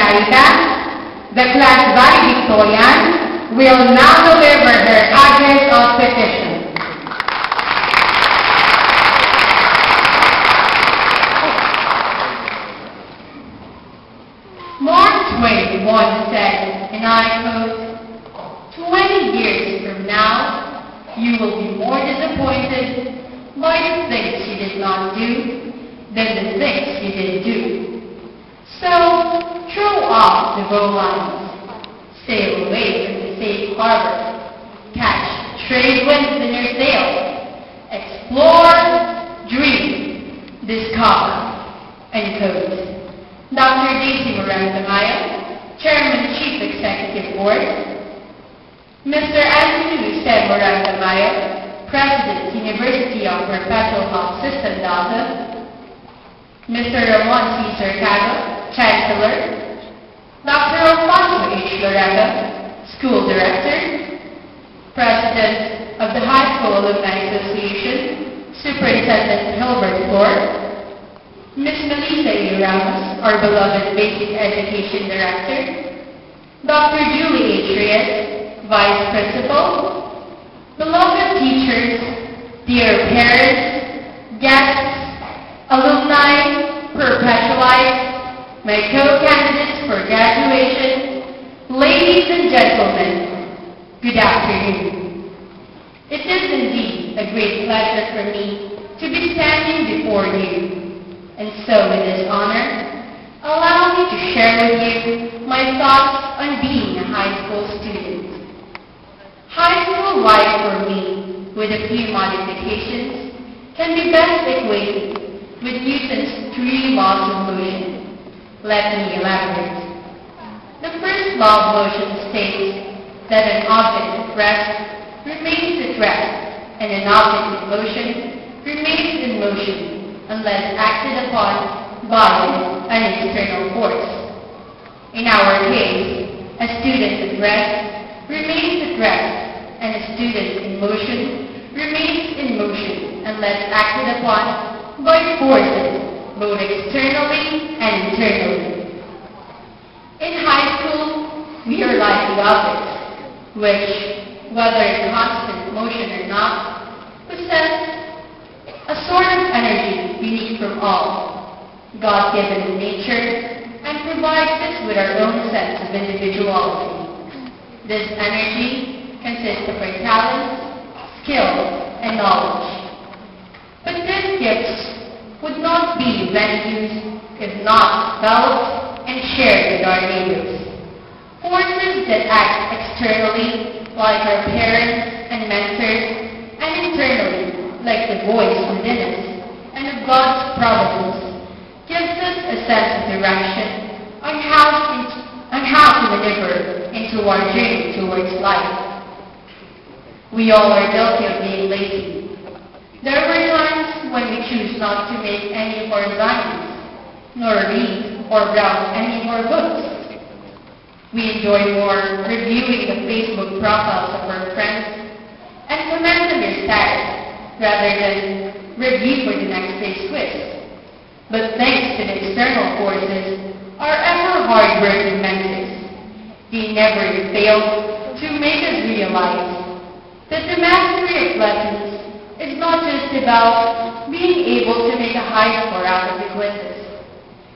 Samarita, the class valedictorian, will now deliver her address of petition. Mark Twain once said, and I quote, 20 years from now, you will be more disappointed by the things you did not do than the things you did do. So, throw off the bowlines, sail away from the safe harbor, catch trade winds in your sails, explore, dream, discover, and code. Dr. Daisy Morantamayo, Chairman Chief Executive Board, Mr. Anthony Lucet Morantamayo, President, University of Perpetual Health System, Delta, Mr. Ramon C. Cercado, Chancellor, Dr. Alfonso H. Loretta, School Director, President of the High School Alumni Association, Superintendent Hilbert Floor, Ms. Melissa A. Ramos, our beloved Basic Education Director, Dr. Julie H. Reyes, Vice Principal, beloved teachers, dear parents, guests, alumni, perpetualites, my co-candidates for graduation, ladies and gentlemen, good afternoon. It is indeed a great pleasure for me to be standing before you. And so, with this honor, allow me to share with you my thoughts on being a high school student. High school life for me, with a few modifications, can be best equated with Newton's 3 laws of motion. Let me elaborate. The first law of motion states that an object at rest remains at rest, and an object in motion remains in motion, unless acted upon by an external force. In our case, a student at rest remains at rest, and a student in motion remains in motion unless acted upon by forces, both externally and internally. In high school, we are like the objects, which, whether in constant motion or not, possess a sort of energy unique from all, God-given in nature, and provides us with our own sense of individuality. This energy consists of our talents, skills, and knowledge. But these gifts would not be then used if not felt and shared with our neighbors. Forces that act externally, like our parents and mentors, and internally, like the voice within us, and of God's providence, gives us a sense of direction on how to maneuver into our journey towards life. We all are guilty of being lazy. There were times when we choose not to make any of our assignments, nor read or browse any more books. We enjoy more reviewing the Facebook profiles of our friends and comment on their status, rather than review for the next day's quiz. But thanks to the external forces, our ever-hard-working mentors, they never fail to make us realize that the mastery of lessons is not just about being able to make a high score out of the quizzes,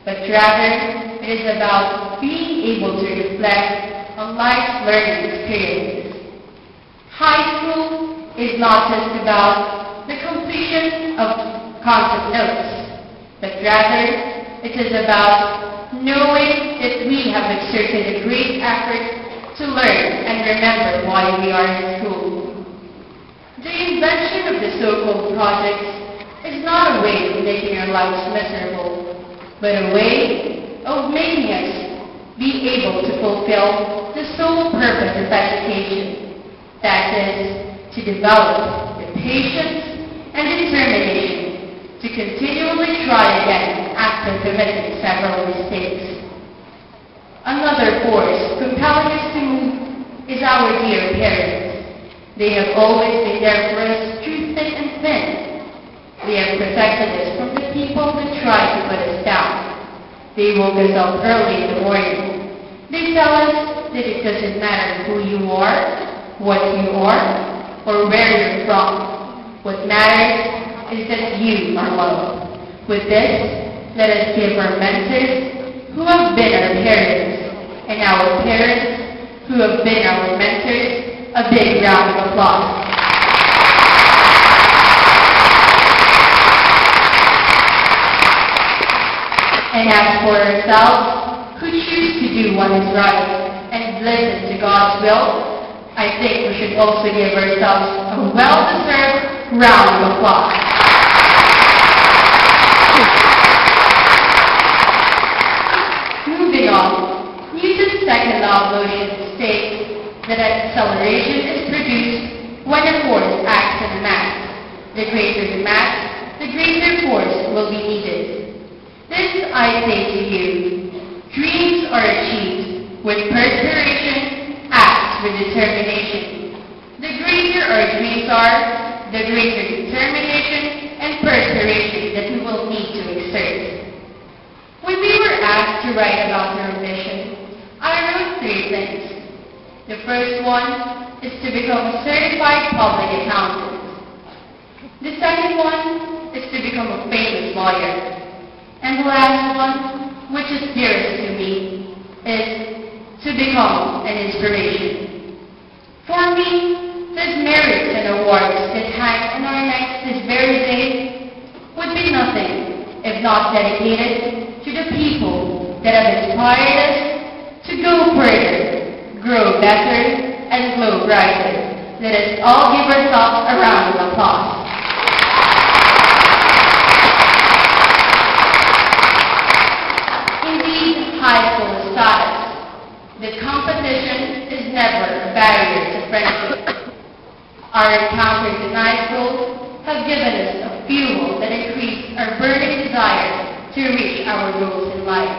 but rather it is about being able to reflect on life's learning experiences. High school is not just about the completion of concept notes, but rather it is about knowing that we have exerted a great effort to learn and remember why we are in school. The invention of the so-called projects is not a way of making our lives miserable, but a way of making us be able to fulfill the sole purpose of education, that is, to develop the patience and determination to continually try again after committing several mistakes. Another force compelling us to move is our dear parents. They have always been there for us through thick and thin. They have protected us from the people that try to put us down. They woke us up early in the morning that it doesn't matter who you are, what you are, or where you're from. What matters is that you are loved. With this, let us give our mentors, who have been our parents, and our parents, who have been our mentors, a big round of applause. And as for ourselves, who choose to do what is right and listen to God's will, I think we should also give ourselves a well-deserved round of applause. Moving on, Newton's second law of motion states that acceleration is produced when a force acts on a mass. The greater the mass, the greater force will be needed. This I say to you, dreams are achieved with perspiration, acts with determination. The greater our dreams are, the greater determination and perspiration that we will need to exert. When we were asked to write about our mission, I wrote 3 things. The first one is to become a certified public accountant. The second one is to become a famous lawyer. And the last one, which is dearest to me, is to become an inspiration. For me, these merits and awards that hang on our necks this very day would be nothing if not dedicated to the people that have inspired us to go further, grow better, and glow brighter. Let us all give ourselves a round of applause. High school status. The competition is never a barrier to friendship. Our encounters in high school have given us a fuel that increased our burning desire to reach our goals in life.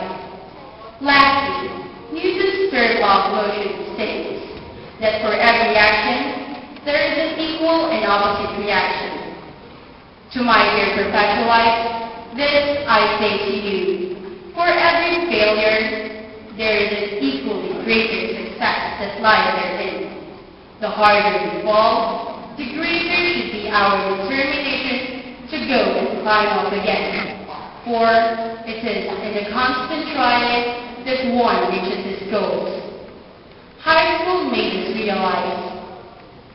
Lastly, Newton's third law of motion states that for every action, there is an equal and opposite reaction. To my dear perpetualites, this I say to you. For every failure, there is an equally greater success that lies therein. The harder we fall, the greater should be our determination to go and climb up again. For it is in the constant trying that one reaches his goals. High school made us realize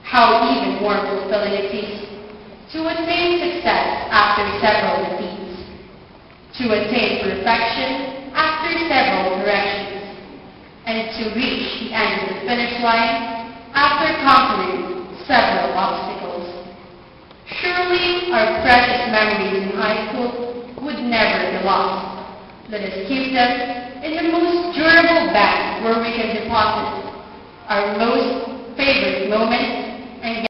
how even more fulfilling it is to attain success after several defeats. To attain perfection after several corrections, and to reach the end of the finish line after conquering several obstacles. Surely our precious memories in high school would never be lost. Let us keep them in the most durable bag where we can deposit our most favorite moments